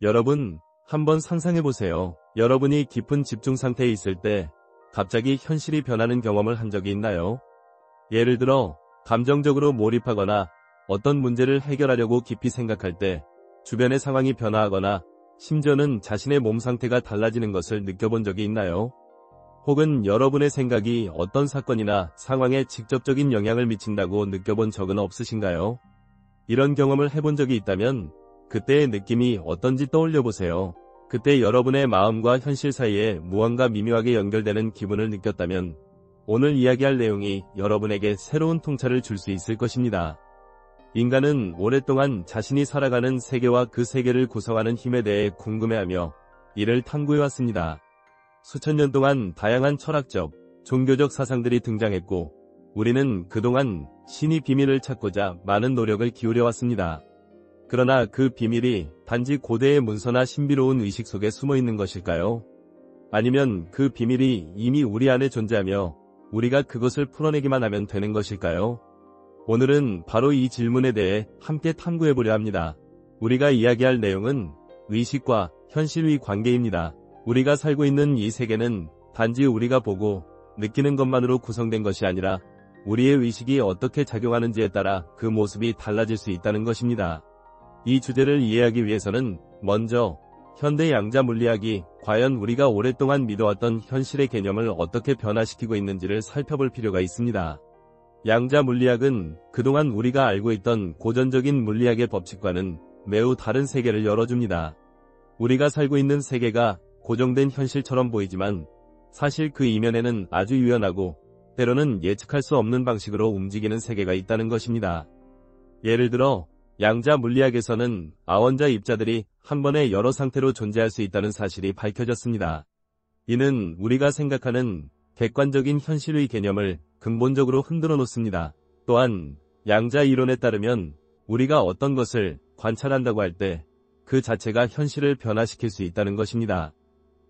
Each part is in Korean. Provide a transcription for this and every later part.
여러분, 한번 상상해보세요. 여러분이 깊은 집중 상태에 있을 때 갑자기 현실이 변하는 경험을 한 적이 있나요? 예를 들어, 감정적으로 몰입하거나 어떤 문제를 해결하려고 깊이 생각할 때 주변의 상황이 변화하거나 심지어는 자신의 몸 상태가 달라지는 것을 느껴본 적이 있나요? 혹은 여러분의 생각이 어떤 사건이나 상황에 직접적인 영향을 미친다고 느껴본 적은 없으신가요? 이런 경험을 해본 적이 있다면 그때의 느낌이 어떤지 떠올려보세요. 그때 여러분의 마음과 현실 사이에 무언가 미묘하게 연결되는 기분을 느꼈다면 오늘 이야기할 내용이 여러분에게 새로운 통찰을 줄 수 있을 것입니다. 인간은 오랫동안 자신이 살아가는 세계와 그 세계를 구성하는 힘에 대해 궁금해하며 이를 탐구해왔습니다. 수천 년 동안 다양한 철학적, 종교적 사상들이 등장했고 우리는 그동안 신의 비밀을 찾고자 많은 노력을 기울여왔습니다. 그러나 그 비밀이 단지 고대의 문서나 신비로운 의식 속에 숨어있는 것일까요? 아니면 그 비밀이 이미 우리 안에 존재하며 우리가 그것을 풀어내기만 하면 되는 것일까요? 오늘은 바로 이 질문에 대해 함께 탐구해보려 합니다. 우리가 이야기할 내용은 의식과 현실의 관계입니다. 우리가 살고 있는 이 세계는 단지 우리가 보고 느끼는 것만으로 구성된 것이 아니라 우리의 의식이 어떻게 작용하는지에 따라 그 모습이 달라질 수 있다는 것입니다. 이 주제를 이해하기 위해서는 먼저 현대 양자 물리학이 과연 우리가 오랫동안 믿어왔던 현실의 개념을 어떻게 변화시키고 있는지를 살펴볼 필요가 있습니다. 양자 물리학은 그동안 우리가 알고 있던 고전적인 물리학의 법칙과는 매우 다른 세계를 열어줍니다. 우리가 살고 있는 세계가 고정된 현실처럼 보이지만 사실 그 이면에는 아주 유연하고 때로는 예측할 수 없는 방식으로 움직이는 세계가 있다는 것입니다. 예를 들어 양자 물리학에서는 아원자 입자들이 한 번에 여러 상태로 존재할 수 있다는 사실이 밝혀졌습니다. 이는 우리가 생각하는 객관적인 현실의 개념을 근본적으로 흔들어 놓습니다. 또한 양자 이론에 따르면 우리가 어떤 것을 관찰한다고 할 때 그 자체가 현실을 변화시킬 수 있다는 것입니다.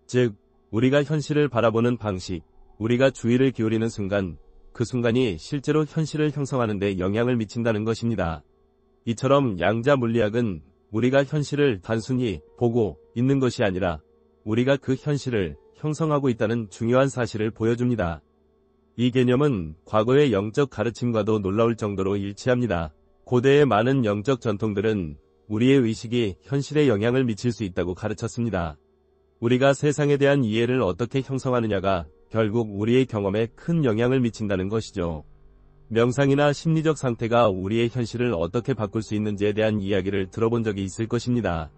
즉, 우리가 현실을 바라보는 방식, 우리가 주의를 기울이는 순간, 그 순간이 실제로 현실을 형성하는 데 영향을 미친다는 것입니다. 이처럼 양자 물리학은 우리가 현실을 단순히 보고 있는 것이 아니라 우리가 그 현실을 형성하고 있다는 중요한 사실을 보여줍니다. 이 개념은 과거의 영적 가르침과도 놀라울 정도로 일치합니다. 고대의 많은 영적 전통들은 우리의 의식이 현실에 영향을 미칠 수 있다고 가르쳤습니다. 우리가 세상에 대한 이해를 어떻게 형성하느냐가 결국 우리의 경험에 큰 영향을 미친다는 것이죠. 명상이나 심리적 상태가 우리의 현실을 어떻게 바꿀 수 있는지에 대한 이야기를 들어본 적이 있을 것입니다.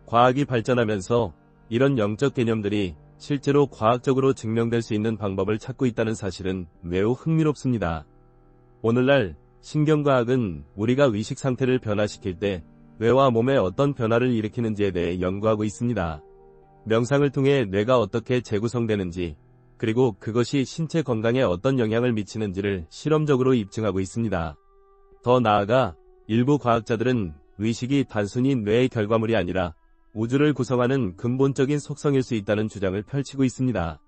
과학이 발전하면서 이런 영적 개념들이 실제로 과학적으로 증명될 수 있는 방법을 찾고 있다는 사실은 매우 흥미롭습니다. 오늘날 신경과학은 우리가 의식 상태를 변화시킬 때 뇌와 몸에 어떤 변화를 일으키는지에 대해 연구하고 있습니다. 명상을 통해 뇌가 어떻게 재구성되는지, 그리고 그것이 신체 건강에 어떤 영향을 미치는지를 실험적으로 입증하고 있습니다. 더 나아가 일부 과학자들은 의식이 단순히 뇌의 결과물이 아니라 우주를 구성하는 근본적인 속성일 수 있다는 주장을 펼치고 있습니다.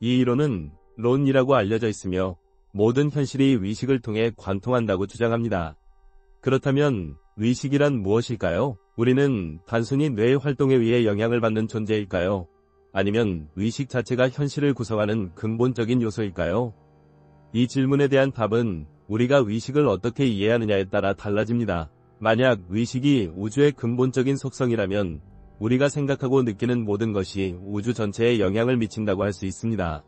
이 이론은 론이라고 알려져 있으며 모든 현실이 의식을 통해 관통한다고 주장합니다. 그렇다면 의식이란 무엇일까요? 우리는 단순히 뇌의 활동에 의해 영향을 받는 존재일까요? 아니면 의식 자체가 현실을 구성하는 근본적인 요소일까요? 이 질문에 대한 답은 우리가 의식을 어떻게 이해하느냐에 따라 달라집니다. 만약 의식이 우주의 근본적인 속성이라면 우리가 생각하고 느끼는 모든 것이 우주 전체에 영향을 미친다고 할 수 있습니다.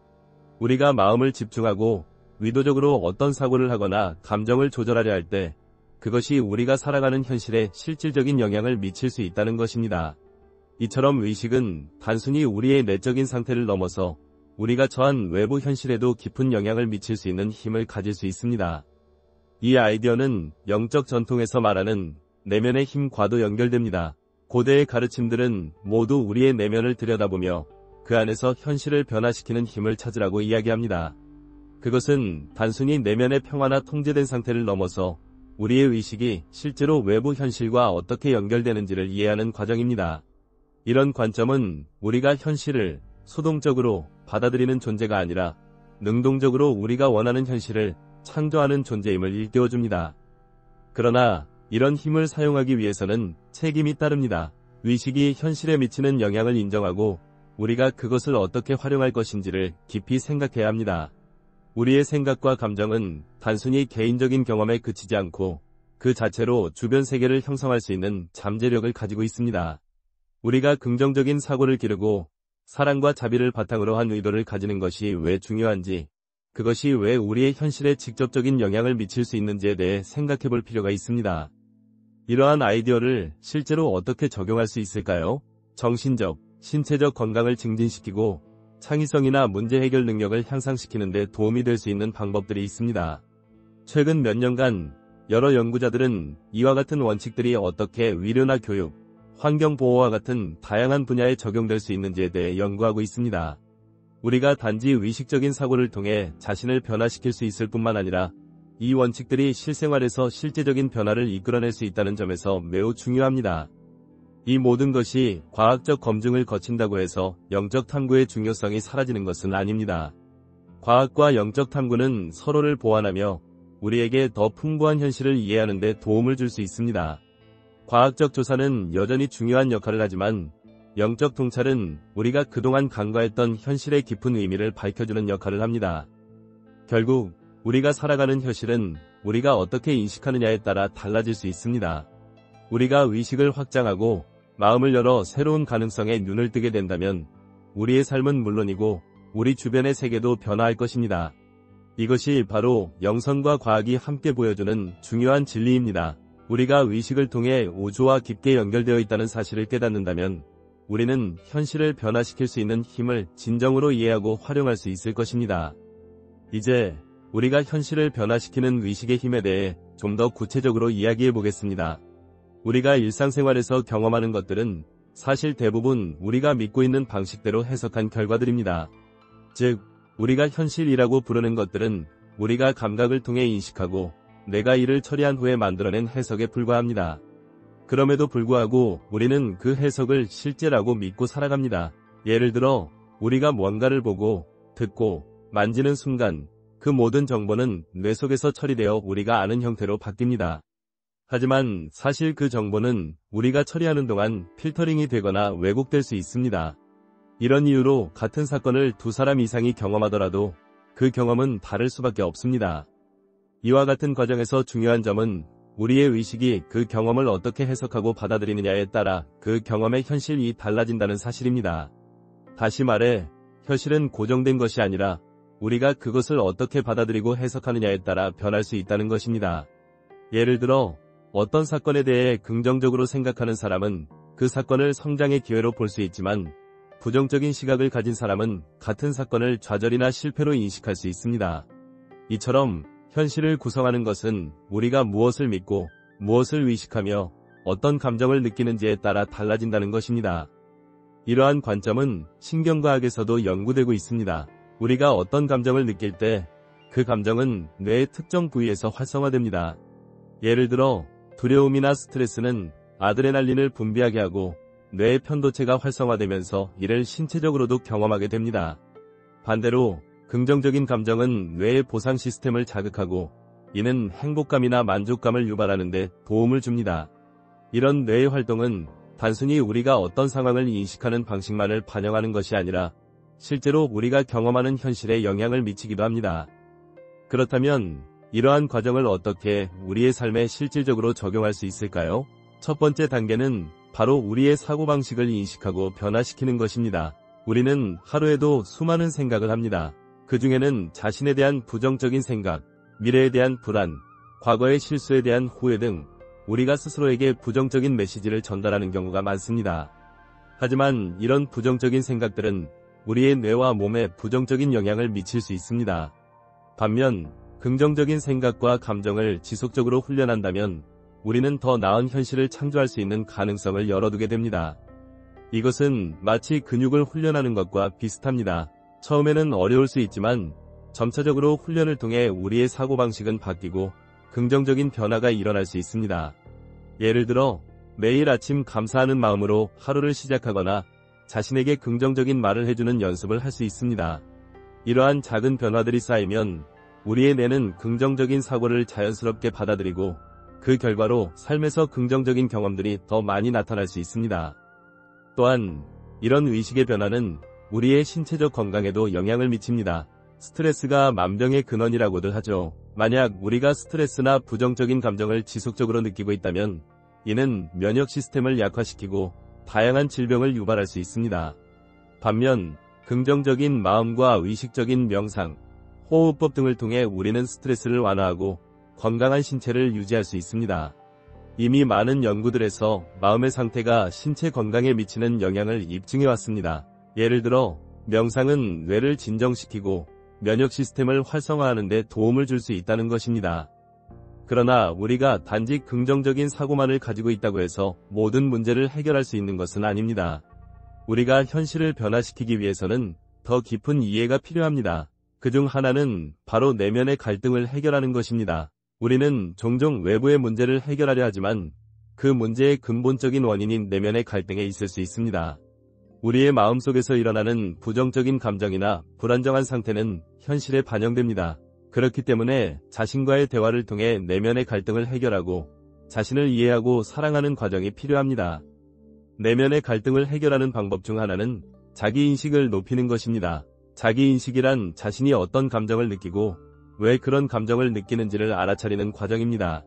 우리가 마음을 집중하고 의도적으로 어떤 사고를 하거나 감정을 조절하려 할 때 그것이 우리가 살아가는 현실에 실질적인 영향을 미칠 수 있다는 것입니다. 이처럼 의식은 단순히 우리의 내적인 상태를 넘어서 우리가 처한 외부 현실에도 깊은 영향을 미칠 수 있는 힘을 가질 수 있습니다. 이 아이디어는 영적 전통에서 말하는 내면의 힘과도 연결됩니다. 고대의 가르침들은 모두 우리의 내면을 들여다보며 그 안에서 현실을 변화시키는 힘을 찾으라고 이야기합니다. 그것은 단순히 내면의 평화나 통제된 상태를 넘어서 우리의 의식이 실제로 외부 현실과 어떻게 연결되는지를 이해하는 과정입니다. 이런 관점은 우리가 현실을 수동적으로 받아들이는 존재가 아니라 능동적으로 우리가 원하는 현실을 창조하는 존재임을 일깨워줍니다. 그러나 이런 힘을 사용하기 위해서는 책임이 따릅니다. 의식이 현실에 미치는 영향을 인정하고 우리가 그것을 어떻게 활용할 것인지를 깊이 생각해야 합니다. 우리의 생각과 감정은 단순히 개인적인 경험에 그치지 않고 그 자체로 주변 세계를 형성할 수 있는 잠재력을 가지고 있습니다. 우리가 긍정적인 사고를 기르고 사랑과 자비를 바탕으로 한 의도를 가지는 것이 왜 중요한지, 그것이 왜 우리의 현실에 직접적인 영향을 미칠 수 있는지에 대해 생각해 볼 필요가 있습니다. 이러한 아이디어를 실제로 어떻게 적용할 수 있을까요? 정신적, 신체적 건강을 증진시키고 창의성이나 문제 해결 능력을 향상시키는 데 도움이 될 수 있는 방법들이 있습니다. 최근 몇 년간 여러 연구자들은 이와 같은 원칙들이 어떻게 위료나 교육, 환경보호와 같은 다양한 분야에 적용될 수 있는지에 대해 연구하고 있습니다. 우리가 단지 의식적인 사고를 통해 자신을 변화시킬 수 있을 뿐만 아니라 이 원칙들이 실생활에서 실제적인 변화를 이끌어낼 수 있다는 점에서 매우 중요합니다. 이 모든 것이 과학적 검증을 거친다고 해서 영적 탐구의 중요성이 사라지는 것은 아닙니다. 과학과 영적 탐구는 서로를 보완하며 우리에게 더 풍부한 현실을 이해하는 데 도움을 줄 수 있습니다. 과학적 조사는 여전히 중요한 역할을 하지만 영적 통찰은 우리가 그동안 간과했던 현실의 깊은 의미를 밝혀주는 역할을 합니다. 결국 우리가 살아가는 현실은 우리가 어떻게 인식하느냐에 따라 달라질 수 있습니다. 우리가 의식을 확장하고 마음을 열어 새로운 가능성에 눈을 뜨게 된다면 우리의 삶은 물론이고 우리 주변의 세계도 변화할 것입니다. 이것이 바로 영성과 과학이 함께 보여주는 중요한 진리입니다. 우리가 의식을 통해 우주와 깊게 연결되어 있다는 사실을 깨닫는다면 우리는 현실을 변화시킬 수 있는 힘을 진정으로 이해하고 활용할 수 있을 것입니다. 이제 우리가 현실을 변화시키는 의식의 힘에 대해 좀 더 구체적으로 이야기해 보겠습니다. 우리가 일상생활에서 경험하는 것들은 사실 대부분 우리가 믿고 있는 방식대로 해석한 결과들입니다. 즉, 우리가 현실이라고 부르는 것들은 우리가 감각을 통해 인식하고 내가 이를 처리한 후에 만들어낸 해석에 불과합니다. 그럼에도 불구하고 우리는 그 해석을 실제라고 믿고 살아갑니다. 예를 들어 우리가 무언가를 보고 듣고 만지는 순간 그 모든 정보는 뇌 속에서 처리되어 우리가 아는 형태로 바뀝니다. 하지만 사실 그 정보는 우리가 처리하는 동안 필터링이 되거나 왜곡될 수 있습니다. 이런 이유로 같은 사건을 두 사람 이상이 경험하더라도 그 경험은 다를 수밖에 없습니다. 이와 같은 과정에서 중요한 점은 우리의 의식이 그 경험을 어떻게 해석하고 받아들이느냐에 따라 그 경험의 현실이 달라진다는 사실입니다. 다시 말해, 현실은 고정된 것이 아니라 우리가 그것을 어떻게 받아들이고 해석하느냐에 따라 변할 수 있다는 것입니다. 예를 들어 어떤 사건에 대해 긍정적으로 생각하는 사람은 그 사건을 성장의 기회로 볼 수 있지만 부정적인 시각을 가진 사람은 같은 사건을 좌절이나 실패로 인식할 수 있습니다. 이처럼 현실을 구성하는 것은 우리가 무엇을 믿고 무엇을 의식하며 어떤 감정을 느끼는지에 따라 달라진다는 것입니다. 이러한 관점은 신경과학에서도 연구되고 있습니다. 우리가 어떤 감정을 느낄 때 그 감정은 뇌의 특정 부위에서 활성화됩니다. 예를 들어 두려움이나 스트레스는 아드레날린을 분비하게 하고 뇌의 편도체가 활성화되면서 이를 신체적으로도 경험하게 됩니다. 반대로 긍정적인 감정은 뇌의 보상 시스템을 자극하고 이는 행복감이나 만족감을 유발하는 데 도움을 줍니다. 이런 뇌의 활동은 단순히 우리가 어떤 상황을 인식하는 방식만을 반영하는 것이 아니라 실제로 우리가 경험하는 현실에 영향을 미치기도 합니다. 그렇다면 이러한 과정을 어떻게 우리의 삶에 실질적으로 적용할 수 있을까요? 첫 번째 단계는 바로 우리의 사고방식을 인식하고 변화시키는 것입니다. 우리는 하루에도 수많은 생각을 합니다. 그 중에는 자신에 대한 부정적인 생각, 미래에 대한 불안, 과거의 실수에 대한 후회 등 우리가 스스로에게 부정적인 메시지를 전달하는 경우가 많습니다. 하지만 이런 부정적인 생각들은 우리의 뇌와 몸에 부정적인 영향을 미칠 수 있습니다. 반면 긍정적인 생각과 감정을 지속적으로 훈련한다면 우리는 더 나은 현실을 창조할 수 있는 가능성을 열어두게 됩니다. 이것은 마치 근육을 훈련하는 것과 비슷합니다. 처음에는 어려울 수 있지만 점차적으로 훈련을 통해 우리의 사고방식은 바뀌고 긍정적인 변화가 일어날 수 있습니다. 예를 들어 매일 아침 감사하는 마음으로 하루를 시작하거나 자신에게 긍정적인 말을 해주는 연습을 할 수 있습니다. 이러한 작은 변화들이 쌓이면 우리의 뇌는 긍정적인 사고를 자연스럽게 받아들이고 그 결과로 삶에서 긍정적인 경험들이 더 많이 나타날 수 있습니다. 또한 이런 의식의 변화는 우리의 신체적 건강에도 영향을 미칩니다. 스트레스가 만병의 근원이라고들 하죠. 만약 우리가 스트레스나 부정적인 감정을 지속적으로 느끼고 있다면 이는 면역 시스템을 약화시키고 다양한 질병을 유발할 수 있습니다. 반면 긍정적인 마음과 의식적인 명상, 호흡법 등을 통해 우리는 스트레스를 완화하고 건강한 신체를 유지할 수 있습니다. 이미 많은 연구들에서 마음의 상태가 신체 건강에 미치는 영향을 입증해 왔습니다. 예를 들어 명상은 뇌를 진정시키고 면역 시스템을 활성화하는 데 도움을 줄 수 있다는 것입니다. 그러나 우리가 단지 긍정적인 사고만을 가지고 있다고 해서 모든 문제를 해결할 수 있는 것은 아닙니다. 우리가 현실을 변화시키기 위해서는 더 깊은 이해가 필요합니다. 그중 하나는 바로 내면의 갈등을 해결하는 것입니다. 우리는 종종 외부의 문제를 해결하려 하지만 그 문제의 근본적인 원인인 내면의 갈등에 있을 수 있습니다. 우리의 마음속에서 일어나는 부정적인 감정이나 불안정한 상태는 현실에 반영됩니다. 그렇기 때문에 자신과의 대화를 통해 내면의 갈등을 해결하고 자신을 이해하고 사랑하는 과정이 필요합니다. 내면의 갈등을 해결하는 방법 중 하나는 자기인식을 높이는 것입니다. 자기인식이란 자신이 어떤 감정을 느끼고 왜 그런 감정을 느끼는지를 알아차리는 과정입니다.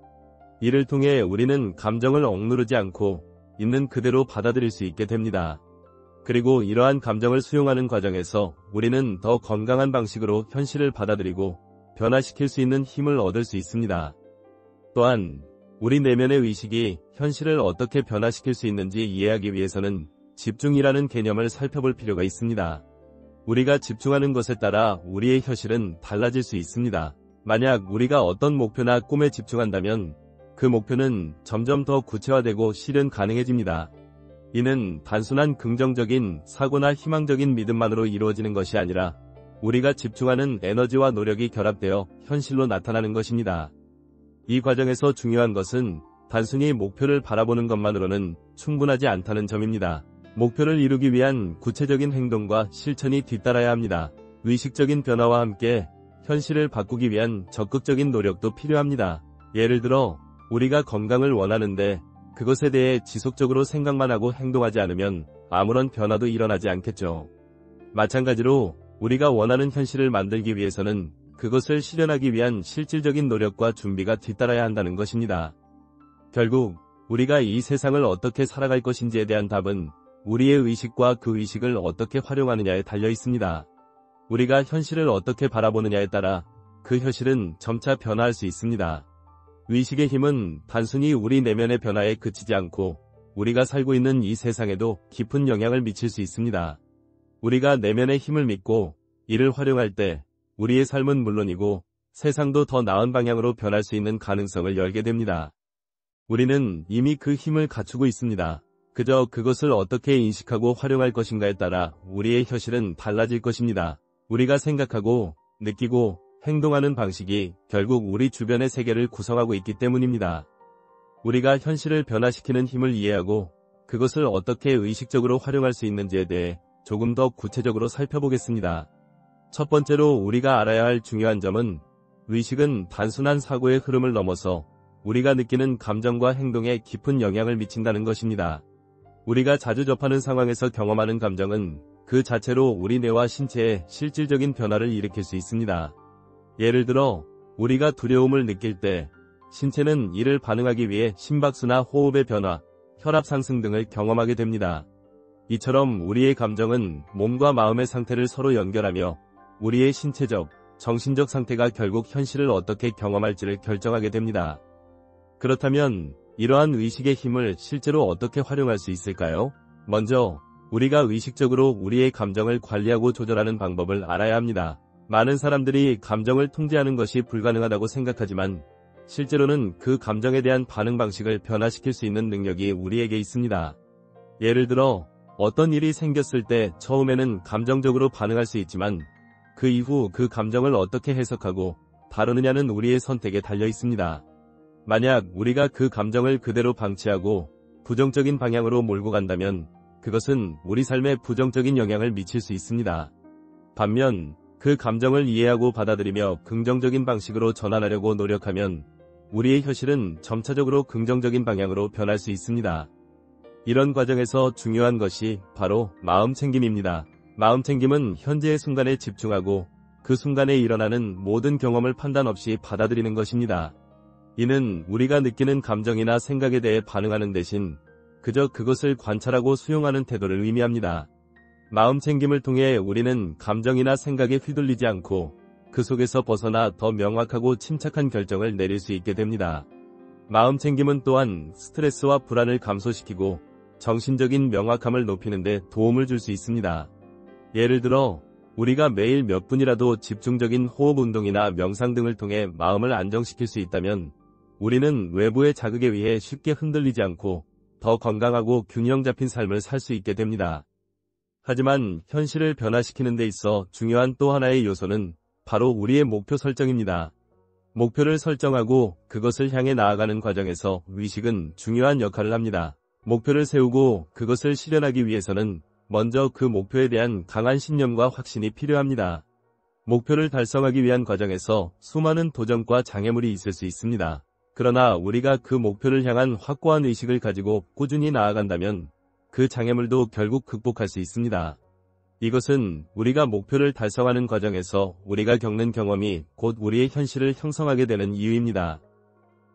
이를 통해 우리는 감정을 억누르지 않고 있는 그대로 받아들일 수 있게 됩니다. 그리고 이러한 감정을 수용하는 과정에서 우리는 더 건강한 방식으로 현실을 받아들이고 변화시킬 수 있는 힘을 얻을 수 있습니다. 또한 우리 내면의 의식이 현실을 어떻게 변화시킬 수 있는지 이해하기 위해서는 집중이라는 개념을 살펴볼 필요가 있습니다. 우리가 집중하는 것에 따라 우리의 현실은 달라질 수 있습니다. 만약 우리가 어떤 목표나 꿈에 집중한다면 그 목표는 점점 더 구체화되고 실현 가능해집니다. 이는 단순한 긍정적인 사고나 희망적인 믿음만으로 이루어지는 것이 아니라 우리가 집중하는 에너지와 노력이 결합되어 현실로 나타나는 것입니다. 이 과정에서 중요한 것은 단순히 목표를 바라보는 것만으로는 충분하지 않다는 점입니다. 목표를 이루기 위한 구체적인 행동과 실천이 뒤따라야 합니다. 의식적인 변화와 함께 현실을 바꾸기 위한 적극적인 노력도 필요합니다. 예를 들어 우리가 건강을 원하는데 그것에 대해 지속적으로 생각만 하고 행동하지 않으면 아무런 변화도 일어나지 않겠죠. 마찬가지로 우리가 원하는 현실을 만들기 위해서는 그것을 실현하기 위한 실질적인 노력과 준비가 뒤따라야 한다는 것입니다. 결국 우리가 이 세상을 어떻게 살아갈 것인지에 대한 답은 우리의 의식과 그 의식을 어떻게 활용하느냐에 달려 있습니다. 우리가 현실을 어떻게 바라보느냐에 따라 그 현실은 점차 변화할 수 있습니다. 의식의 힘은 단순히 우리 내면의 변화에 그치지 않고 우리가 살고 있는 이 세상에도 깊은 영향을 미칠 수 있습니다. 우리가 내면의 힘을 믿고 이를 활용할 때 우리의 삶은 물론이고 세상도 더 나은 방향으로 변할 수 있는 가능성을 열게 됩니다. 우리는 이미 그 힘을 갖추고 있습니다. 그저 그것을 어떻게 인식하고 활용할 것인가에 따라 우리의 현실은 달라질 것입니다. 우리가 생각하고 느끼고 행동하는 방식이 결국 우리 주변의 세계를 구성하고 있기 때문입니다. 우리가 현실을 변화시키는 힘을 이해하고 그것을 어떻게 의식적으로 활용할 수 있는지에 대해 조금 더 구체적으로 살펴보겠습니다. 첫 번째로 우리가 알아야 할 중요한 점은 의식은 단순한 사고의 흐름을 넘어서 우리가 느끼는 감정과 행동에 깊은 영향을 미친다는 것입니다. 우리가 자주 접하는 상황에서 경험하는 감정은 그 자체로 우리 뇌와 신체에 실질적인 변화를 일으킬 수 있습니다. 예를 들어 우리가 두려움을 느낄 때 신체는 이를 반응하기 위해 심박수나 호흡의 변화, 혈압 상승 등을 경험하게 됩니다. 이처럼 우리의 감정은 몸과 마음의 상태를 서로 연결하며 우리의 신체적, 정신적 상태가 결국 현실을 어떻게 경험할지를 결정하게 됩니다. 그렇다면 이러한 의식의 힘을 실제로 어떻게 활용할 수 있을까요? 먼저 우리가 의식적으로 우리의 감정을 관리하고 조절하는 방법을 알아야 합니다. 많은 사람들이 감정을 통제하는 것이 불가능하다고 생각하지만 실제로는 그 감정에 대한 반응 방식을 변화시킬 수 있는 능력이 우리에게 있습니다. 예를 들어 어떤 일이 생겼을 때 처음에는 감정적으로 반응할 수 있지만 그 이후 그 감정을 어떻게 해석하고 다루느냐는 우리의 선택에 달려 있습니다. 만약 우리가 그 감정을 그대로 방치하고 부정적인 방향으로 몰고 간다면 그것은 우리 삶에 부정적인 영향을 미칠 수 있습니다. 반면 그 감정을 이해하고 받아들이며 긍정적인 방식으로 전환하려고 노력하면 우리의 현실은 점차적으로 긍정적인 방향으로 변할 수 있습니다. 이런 과정에서 중요한 것이 바로 마음챙김입니다. 마음챙김은 현재의 순간에 집중하고 그 순간에 일어나는 모든 경험을 판단 없이 받아들이는 것입니다. 이는 우리가 느끼는 감정이나 생각에 대해 반응하는 대신 그저 그것을 관찰하고 수용하는 태도를 의미합니다. 마음챙김을 통해 우리는 감정이나 생각에 휘둘리지 않고 그 속에서 벗어나 더 명확하고 침착한 결정을 내릴 수 있게 됩니다. 마음챙김은 또한 스트레스와 불안을 감소시키고 정신적인 명확함을 높이는 데 도움을 줄 수 있습니다. 예를 들어 우리가 매일 몇 분이라도 집중적인 호흡 운동이나 명상 등을 통해 마음을 안정시킬 수 있다면 우리는 외부의 자극에 의해 쉽게 흔들리지 않고 더 건강하고 균형 잡힌 삶을 살 수 있게 됩니다. 하지만 현실을 변화시키는 데 있어 중요한 또 하나의 요소는 바로 우리의 목표 설정입니다. 목표를 설정하고 그것을 향해 나아가는 과정에서 의식은 중요한 역할을 합니다. 목표를 세우고 그것을 실현하기 위해서는 먼저 그 목표에 대한 강한 신념과 확신이 필요합니다. 목표를 달성하기 위한 과정에서 수많은 도전과 장애물이 있을 수 있습니다. 그러나 우리가 그 목표를 향한 확고한 의식을 가지고 꾸준히 나아간다면 그 장애물도 결국 극복할 수 있습니다. 이것은 우리가 목표를 달성하는 과정에서 우리가 겪는 경험이 곧 우리의 현실을 형성하게 되는 이유입니다.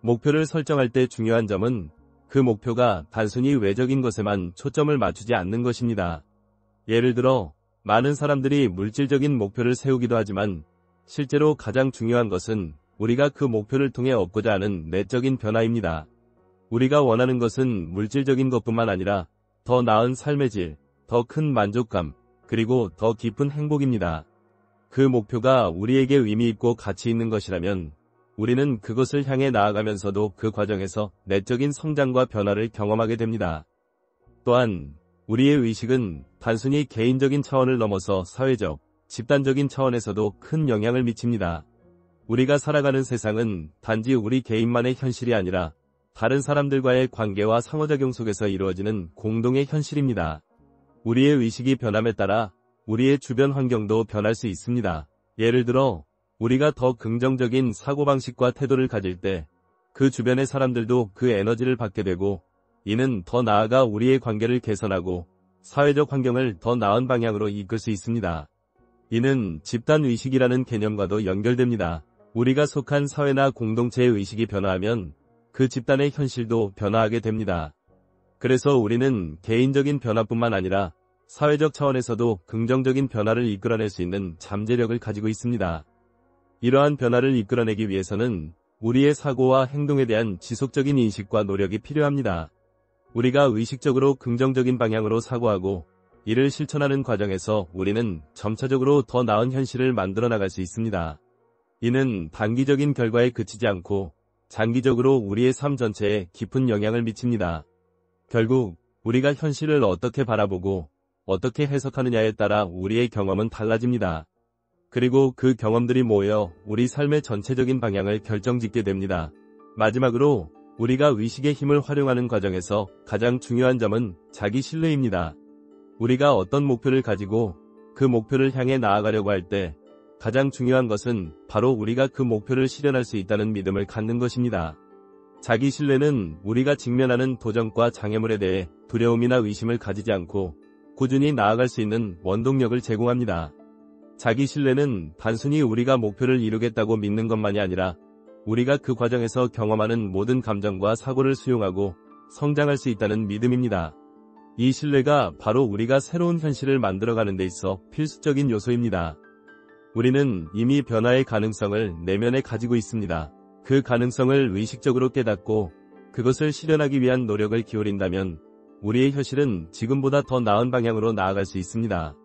목표를 설정할 때 중요한 점은 그 목표가 단순히 외적인 것에만 초점을 맞추지 않는 것입니다. 예를 들어 많은 사람들이 물질적인 목표를 세우기도 하지만 실제로 가장 중요한 것은 우리가 그 목표를 통해 얻고자 하는 내적인 변화입니다. 우리가 원하는 것은 물질적인 것뿐만 아니라 더 나은 삶의 질, 더 큰 만족감, 그리고 더 깊은 행복입니다. 그 목표가 우리에게 의미 있고 가치 있는 것이라면 우리는 그것을 향해 나아가면서도 그 과정에서 내적인 성장과 변화를 경험하게 됩니다. 또한 우리의 의식은 단순히 개인적인 차원을 넘어서 사회적, 집단적인 차원에서도 큰 영향을 미칩니다. 우리가 살아가는 세상은 단지 우리 개인만의 현실이 아니라 다른 사람들과의 관계와 상호작용 속에서 이루어지는 공동의 현실입니다. 우리의 의식이 변함에 따라 우리의 주변 환경도 변할 수 있습니다. 예를 들어 우리가 더 긍정적인 사고방식과 태도를 가질 때 그 주변의 사람들도 그 에너지를 받게 되고 이는 더 나아가 우리의 관계를 개선하고 사회적 환경을 더 나은 방향으로 이끌 수 있습니다. 이는 집단의식이라는 개념과도 연결됩니다. 우리가 속한 사회나 공동체의 의식이 변화하면 그 집단의 현실도 변화하게 됩니다. 그래서 우리는 개인적인 변화뿐만 아니라 사회적 차원에서도 긍정적인 변화를 이끌어낼 수 있는 잠재력을 가지고 있습니다. 이러한 변화를 이끌어내기 위해서는 우리의 사고와 행동에 대한 지속적인 인식과 노력이 필요합니다. 우리가 의식적으로 긍정적인 방향으로 사고하고 이를 실천하는 과정에서 우리는 점차적으로 더 나은 현실을 만들어 나갈 수 있습니다. 이는 단기적인 결과에 그치지 않고 장기적으로 우리의 삶 전체에 깊은 영향을 미칩니다. 결국 우리가 현실을 어떻게 바라보고 어떻게 해석하느냐에 따라 우리의 경험은 달라집니다. 그리고 그 경험들이 모여 우리 삶의 전체적인 방향을 결정짓게 됩니다. 마지막으로 우리가 의식의 힘을 활용하는 과정에서 가장 중요한 점은 자기 신뢰입니다. 우리가 어떤 목표를 가지고 그 목표를 향해 나아가려고 할 때 가장 중요한 것은 바로 우리가 그 목표를 실현할 수 있다는 믿음을 갖는 것입니다. 자기 신뢰는 우리가 직면하는 도전과 장애물에 대해 두려움이나 의심을 가지지 않고 꾸준히 나아갈 수 있는 원동력을 제공합니다. 자기 신뢰는 단순히 우리가 목표를 이루겠다고 믿는 것만이 아니라 우리가 그 과정에서 경험하는 모든 감정과 사고를 수용하고 성장할 수 있다는 믿음입니다. 이 신뢰가 바로 우리가 새로운 현실을 만들어가는 데 있어 필수적인 요소입니다. 우리는 이미 변화의 가능성을 내면에 가지고 있습니다. 그 가능성을 의식적으로 깨닫고 그것을 실현하기 위한 노력을 기울인다면 우리의 현실은 지금보다 더 나은 방향으로 나아갈 수 있습니다.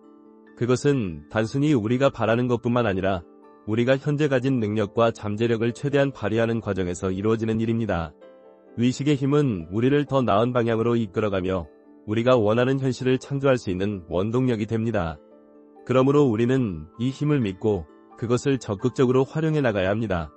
그것은 단순히 우리가 바라는 것뿐만 아니라 우리가 현재 가진 능력과 잠재력을 최대한 발휘하는 과정에서 이루어지는 일입니다. 의식의 힘은 우리를 더 나은 방향으로 이끌어가며 우리가 원하는 현실을 창조할 수 있는 원동력이 됩니다. 그러므로 우리는 이 힘을 믿고 그것을 적극적으로 활용해 나가야 합니다.